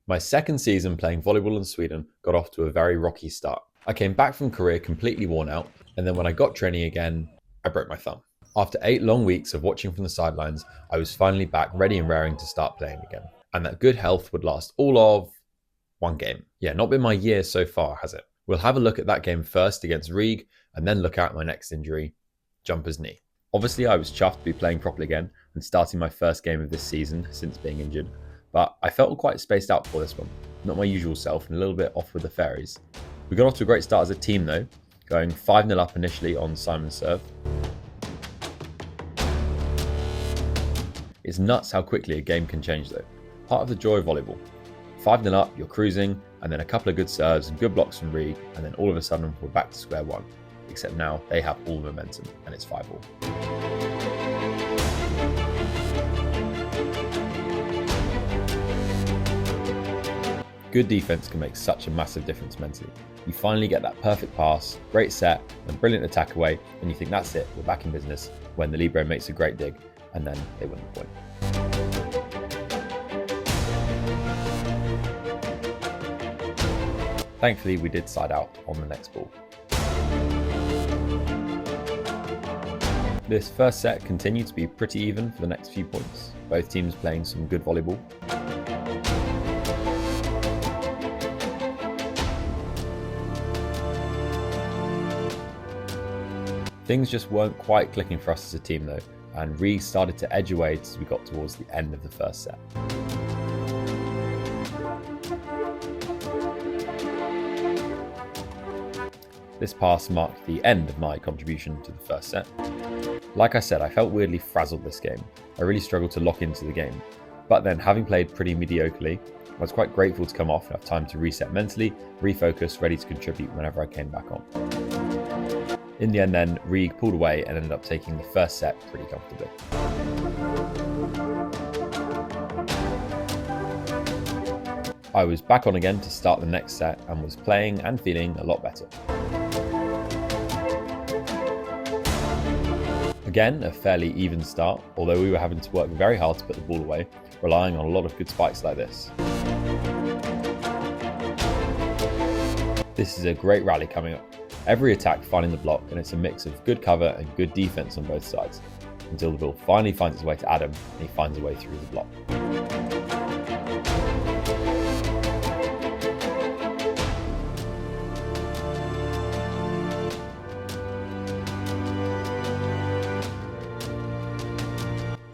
My second season playing volleyball in Sweden got off to a very rocky start. I came back from Korea completely worn out, and then when I got training again, I broke my thumb. After 8 long weeks of watching from the sidelines, I was finally back ready and raring to start playing again. And that good health would last all of one game. Yeah, not been my year so far, has it? We'll have a look at that game first against Riga, and then look at my next injury, jumper's knee. Obviously, I was chuffed to be playing properly again and starting my first game of this season since being injured, but I felt quite spaced out for this one. Not my usual self and a little bit off with the fairies. We got off to a great start as a team though, going 5-0 up initially on Simon's serve. It's nuts how quickly a game can change though. Part of the joy of volleyball. 5-0 up, you're cruising, and then a couple of good serves and good blocks from Riga, and then all of a sudden we're back to square one. Except now they have all the momentum and it's 5-all. Good defense can make such a massive difference mentally. You finally get that perfect pass, great set, and brilliant attack away, and you think that's it, we're back in business, when the libero makes a great dig, and then they win the point. Thankfully, we did side out on the next ball. This first set continued to be pretty even for the next few points, both teams playing some good volleyball. Things just weren't quite clicking for us as a team though, and Riga started to edge away as we got towards the end of the first set. This pass marked the end of my contribution to the first set. Like I said, I felt weirdly frazzled this game. I really struggled to lock into the game. But then, having played pretty mediocrely, I was quite grateful to come off and have time to reset mentally, refocus, ready to contribute whenever I came back on. In the end then, Riga pulled away and ended up taking the first set pretty comfortably. I was back on again to start the next set and was playing and feeling a lot better. Again, a fairly even start, although we were having to work very hard to put the ball away, relying on a lot of good spikes like this. This is a great rally coming up. Every attack finding the block, and it's a mix of good cover and good defense on both sides, until the ball finally finds its way to Adam and he finds a way through the block.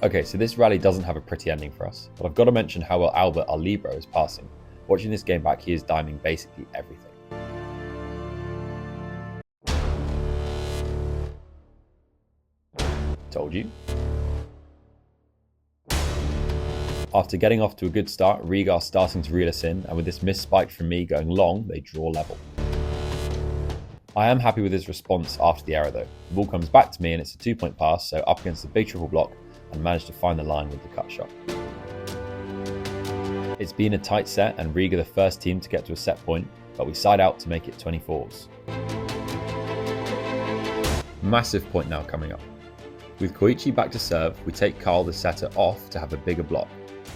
Okay, so this rally doesn't have a pretty ending for us, but I've got to mention how well Albert, our libero, is passing. Watching this game back, he is diming basically everything. Told you. After getting off to a good start, Riga are starting to reel us in, and with this missed spike from me going long, they draw level. I am happy with his response after the error though. The ball comes back to me and it's a 2-point pass, so up against the big triple block, and managed to find the line with the cut shot. It's been a tight set and Riga the first team to get to a set point, but we side out to make it 24s. Massive point now coming up. With Koichi back to serve, we take Carl the setter off to have a bigger block.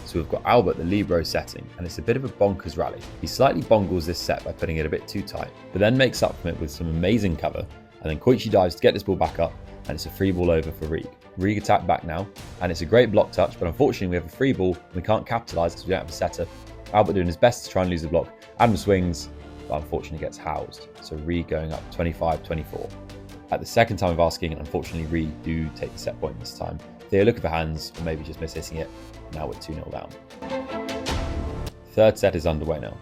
So we've got Albert the libero setting, and it's a bit of a bonkers rally. He slightly bongles this set by putting it a bit too tight, but then makes up from it with some amazing cover, and then Koichi dives to get this ball back up, and it's a free ball over for Riga. Riga attack back now, and it's a great block touch, but unfortunately we have a free ball and we can't capitalise because we don't have a setter. Albert doing his best to try and lose the block. Adam swings, but unfortunately gets housed. So Riga going up 25-24. At the second time of asking, unfortunately Riga do take the set point this time. They're looking for hands, or maybe just miss hitting it. Now we're 2-0 down. Third set is underway now.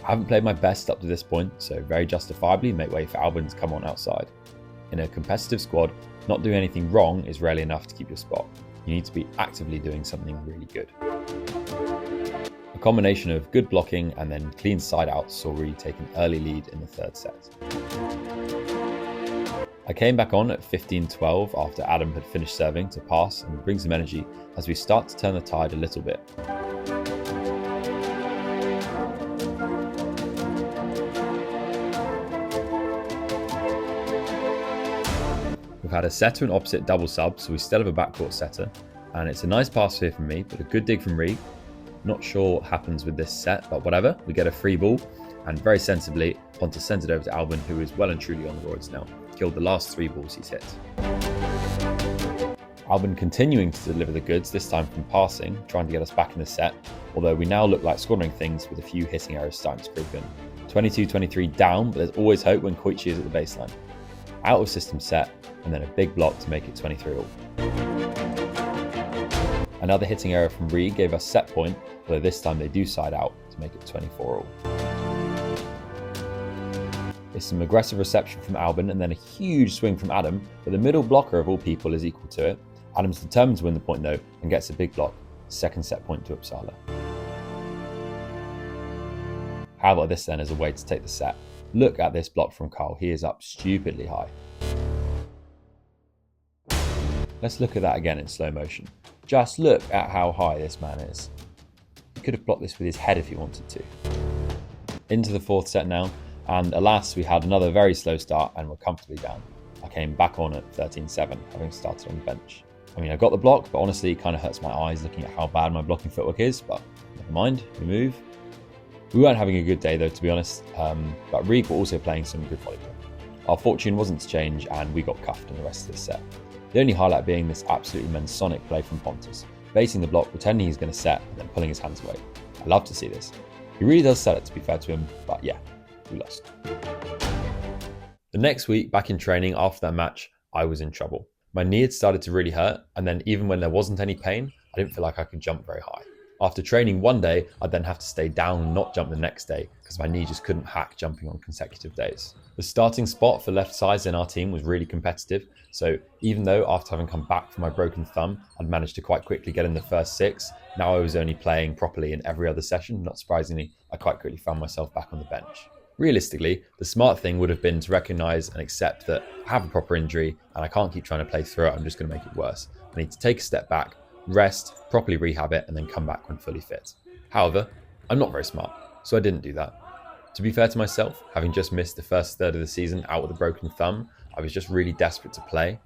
I haven't played my best up to this point, so very justifiably make way for Albin to come on outside. In a competitive squad, not doing anything wrong is rarely enough to keep your spot. You need to be actively doing something really good. A combination of good blocking and then clean side out saw Riga take an early lead in the third set. I came back on at 15-12 after Adam had finished serving to pass and bring some energy as we start to turn the tide a little bit. We've had a setter and opposite double sub, so we still have a backcourt setter, and it's a nice pass here from me, but a good dig from Riga. Not sure what happens with this set, but whatever. We get a free ball, and very sensibly, Pontus sends it over to Albin, who is well and truly on the roids now. Killed the last 3 balls he's hit. Albin continuing to deliver the goods, this time from passing, trying to get us back in the set, although we now look like scoring things with a few hitting errors starting to creep in. 22-23 down, but there's always hope when Koichi is at the baseline. Out of system set, and then a big block to make it 23-all. Another hitting error from Ree gave us set point, although this time they do side out to make it 24-all. It's some aggressive reception from Albin and then a huge swing from Adam, but the middle blocker of all people is equal to it. Adam's determined to win the point though and gets a big block, second set point to Uppsala. How about this then as a way to take the set? Look at this block from Carl, he is up stupidly high. Let's look at that again in slow motion. Just look at how high this man is. He could have blocked this with his head if he wanted to. Into the 4th set now, and alas, we had another very slow start and were comfortably down. I came back on at 13-7, having started on the bench. I mean, I got the block, but honestly, it kind of hurts my eyes looking at how bad my blocking footwork is, but never mind, we move. We weren't having a good day though, to be honest, but Reek were also playing some good volleyball. Our fortune wasn't to change, and we got cuffed in the rest of this set. The only highlight being this absolutely mensonic play from Pontus, baiting the block, pretending he's going to set, and then pulling his hands away. I love to see this. He really does sell it, to be fair to him, but yeah, we lost. The next week, back in training after that match, I was in trouble. My knee had started to really hurt, and then even when there wasn't any pain, I didn't feel like I could jump very high. After training one day, I'd then have to stay down and not jump the next day because my knee just couldn't hack jumping on consecutive days. The starting spot for left sides in our team was really competitive, so even though after having come back from my broken thumb, I'd managed to quite quickly get in the first 6, now I was only playing properly in every other session. Not surprisingly, I quite quickly found myself back on the bench. Realistically, the smart thing would have been to recognise and accept that I have a proper injury and I can't keep trying to play through it, I'm just going to make it worse. I need to take a step back, rest, properly rehab it, and then come back when fully fit. However, I'm not very smart, so I didn't do that. To be fair to myself, having just missed the first third of the season out with a broken thumb, I was just really desperate to play,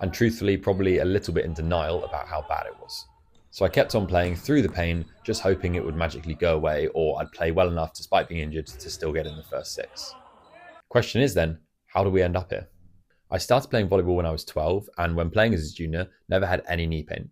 and truthfully probably a little bit in denial about how bad it was. So I kept on playing through the pain, just hoping it would magically go away or I'd play well enough despite being injured to still get in the first 6. Question is then, how do we end up here? I started playing volleyball when I was 12, and when playing as a junior, never had any knee pain.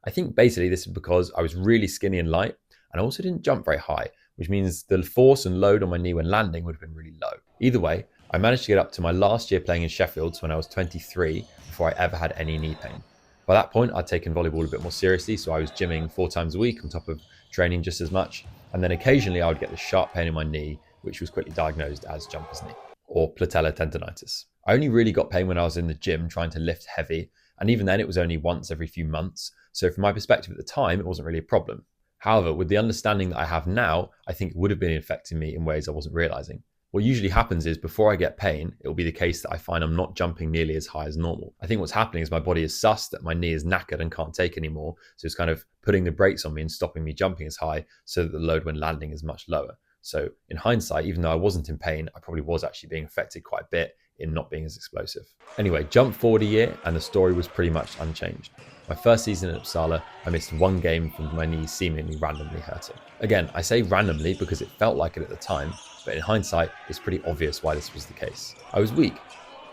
I think basically this is because I was really skinny and light, and I also didn't jump very high, which means the force and load on my knee when landing would have been really low. Either way, I managed to get up to my last year playing in Sheffield when I was 23 before I ever had any knee pain. By that point, I'd taken volleyball a bit more seriously, so I was gymming 4 times a week on top of training just as much, and then occasionally I would get the sharp pain in my knee, which was quickly diagnosed as jumper's knee, or patellar tendonitis. I only really got pain when I was in the gym trying to lift heavy, and even then it was only once every few months, so from my perspective at the time, it wasn't really a problem. However, with the understanding that I have now, I think it would have been affecting me in ways I wasn't realizing. What usually happens is before I get pain, it will be the case that I find I'm not jumping nearly as high as normal. I think what's happening is my body is sussed that my knee is knackered and can't take anymore, so it's kind of putting the brakes on me and stopping me jumping as high so that the load when landing is much lower. So in hindsight, even though I wasn't in pain, I probably was actually being affected quite a bit in not being as explosive. Anyway, jump forward a year and the story was pretty much unchanged. My first season at Uppsala, I missed 1 game from my knee seemingly randomly hurting. Again, I say randomly because it felt like it at the time, but in hindsight, it's pretty obvious why this was the case. I was weak.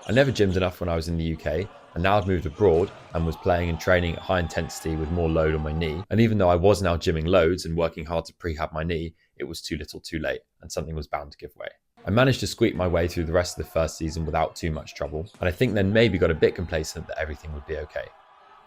I never gymmed enough when I was in the UK, and now I'd moved abroad and was playing and training at high intensity with more load on my knee. And even though I was now gymming loads and working hard to prehab my knee, it was too little too late, and something was bound to give way. I managed to squeak my way through the rest of the first season without too much trouble, and I think then maybe got a bit complacent that everything would be okay.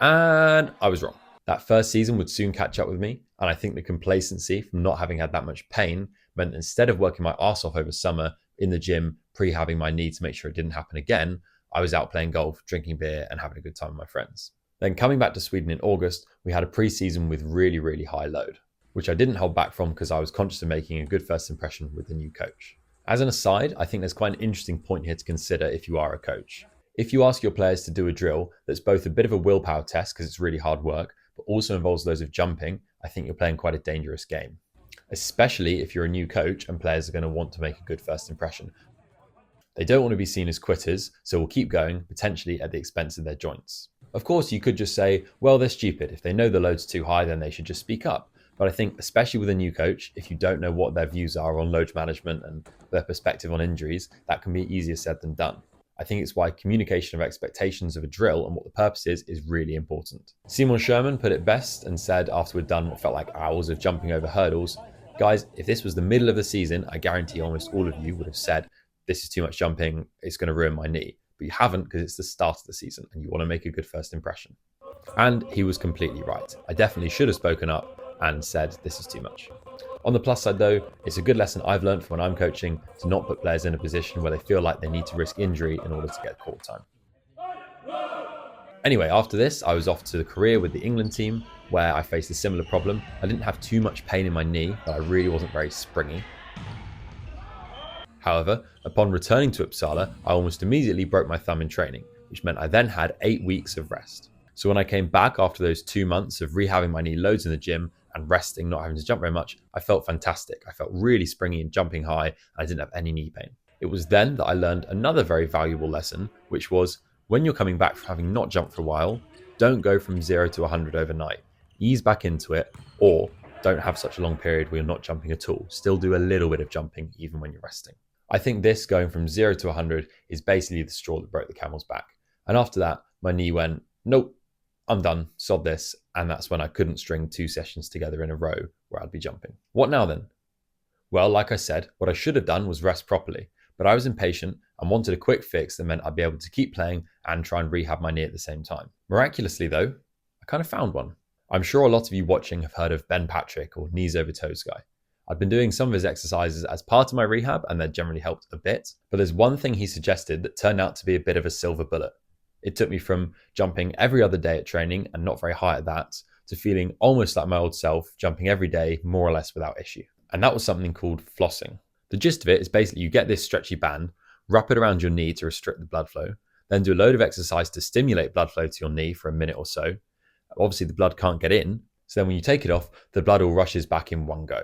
And I was wrong. That first season would soon catch up with me, and I think the complacency from not having had that much pain meant that instead of working my arse off over summer in the gym, prehabbing my knee to make sure it didn't happen again, I was out playing golf, drinking beer, and having a good time with my friends. Then coming back to Sweden in August, we had a pre-season with really, really high load, which I didn't hold back from because I was conscious of making a good first impression with the new coach. As an aside, I think there's quite an interesting point here to consider if you are a coach. If you ask your players to do a drill that's both a bit of a willpower test because it's really hard work, but also involves loads of jumping, I think you're playing quite a dangerous game. Especially if you're a new coach and players are going to want to make a good first impression. They don't want to be seen as quitters, so will keep going, potentially at the expense of their joints. Of course, you could just say, well, they're stupid. If they know the load's too high, then they should just speak up. But I think, especially with a new coach, if you don't know what their views are on load management and their perspective on injuries, that can be easier said than done. I think it's why communication of expectations of a drill and what the purpose is really important. Simon Sherman put it best and said after we'd done what felt like hours of jumping over hurdles, guys, if this was the middle of the season, I guarantee almost all of you would have said, this is too much jumping, it's going to ruin my knee. But you haven't because it's the start of the season and you want to make a good first impression. And he was completely right. I definitely should have spoken up and said, this is too much. On the plus side though, it's a good lesson I've learned from when I'm coaching to not put players in a position where they feel like they need to risk injury in order to get court time. Anyway, after this, I was off to the career with the England team where I faced a similar problem. I didn't have too much pain in my knee, but I really wasn't very springy. However, upon returning to Uppsala, I almost immediately broke my thumb in training, which meant I then had 8 weeks of rest. So when I came back after those 2 months of rehabbing my knee loads in the gym and resting, not having to jump very much, I felt fantastic. I felt really springy and jumping high, and I didn't have any knee pain. It was then that I learned another very valuable lesson, which was when you're coming back from having not jumped for a while, don't go from 0 to 100 overnight. Ease back into it, or don't have such a long period where you're not jumping at all. Still do a little bit of jumping even when you're resting. I think this going from 0 to 100 is basically the straw that broke the camel's back. And after that, my knee went, nope, I'm done, sod this. And that's when I couldn't string 2 sessions together in a row where I'd be jumping. What now then? Well, like I said, what I should have done was rest properly, but I was impatient and wanted a quick fix that meant I'd be able to keep playing and try and rehab my knee at the same time. Miraculously though, I kind of found one. I'm sure a lot of you watching have heard of Ben Patrick or knees over toes guy. I've been doing some of his exercises as part of my rehab and they've generally helped a bit, but there's one thing he suggested that turned out to be a bit of a silver bullet. It took me from jumping every other day at training and not very high at that to feeling almost like my old self, jumping every day more or less without issue. And that was something called flossing. The gist of it is basically you get this stretchy band, wrap it around your knee to restrict the blood flow, then do a load of exercise to stimulate blood flow to your knee for a minute or so. Obviously the blood can't get in, so then when you take it off, the blood all rushes back in one go.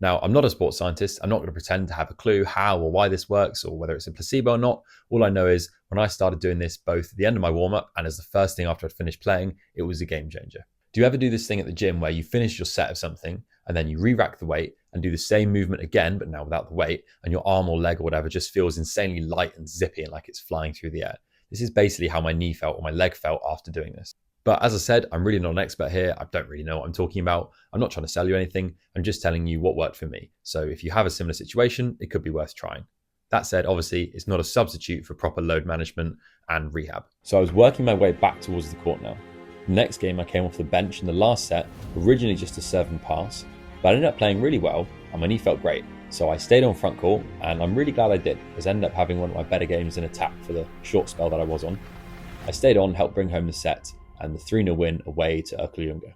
Now, I'm not a sports scientist. I'm not going to pretend to have a clue how or why this works or whether it's a placebo or not. All I know is when I started doing this both at the end of my warm-up and as the first thing after I'd finished playing, it was a game changer. Do you ever do this thing at the gym where you finish your set of something and then you re-rack the weight and do the same movement again, but now without the weight, and your arm or leg or whatever just feels insanely light and zippy and like it's flying through the air? This is basically how my knee felt or my leg felt after doing this. But as I said, I'm really not an expert here. I don't really know what I'm talking about. I'm not trying to sell you anything. I'm just telling you what worked for me. So if you have a similar situation, it could be worth trying. That said, obviously, it's not a substitute for proper load management and rehab. So I was working my way back towards the court now. The next game, I came off the bench in the last set, originally just to serve and pass, but I ended up playing really well and my knee felt great. So I stayed on front court and I'm really glad I did, because I ended up having one of my better games in attack for the short spell that I was on. I stayed on, helped bring home the set, and the 3-0 win away to Örkelljunga.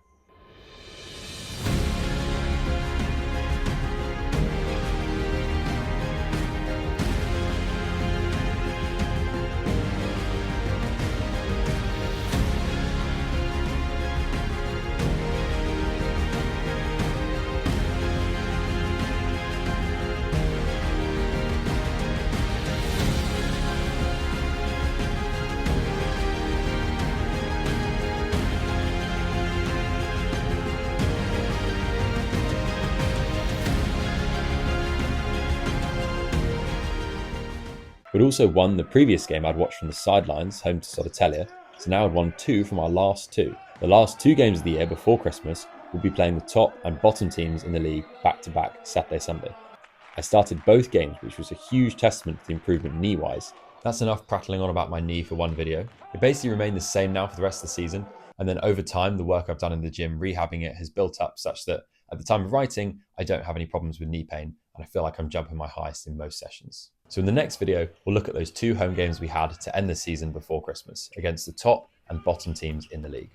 We'd also won the previous game I'd watched from the sidelines, home to Södertälje, so now I'd won 2 from our last 2. The last 2 games of the year before Christmas, we'll be playing the top and bottom teams in the league back-to-back Saturday, Sunday. I started both games, which was a huge testament to the improvement knee-wise. That's enough prattling on about my knee for one video. It basically remained the same now for the rest of the season, and then over time, the work I've done in the gym rehabbing it has built up such that at the time of writing, I don't have any problems with knee pain, and I feel like I'm jumping my highest in most sessions. So in the next video, we'll look at those 2 home games we had to end the season before Christmas against the top and bottom teams in the league.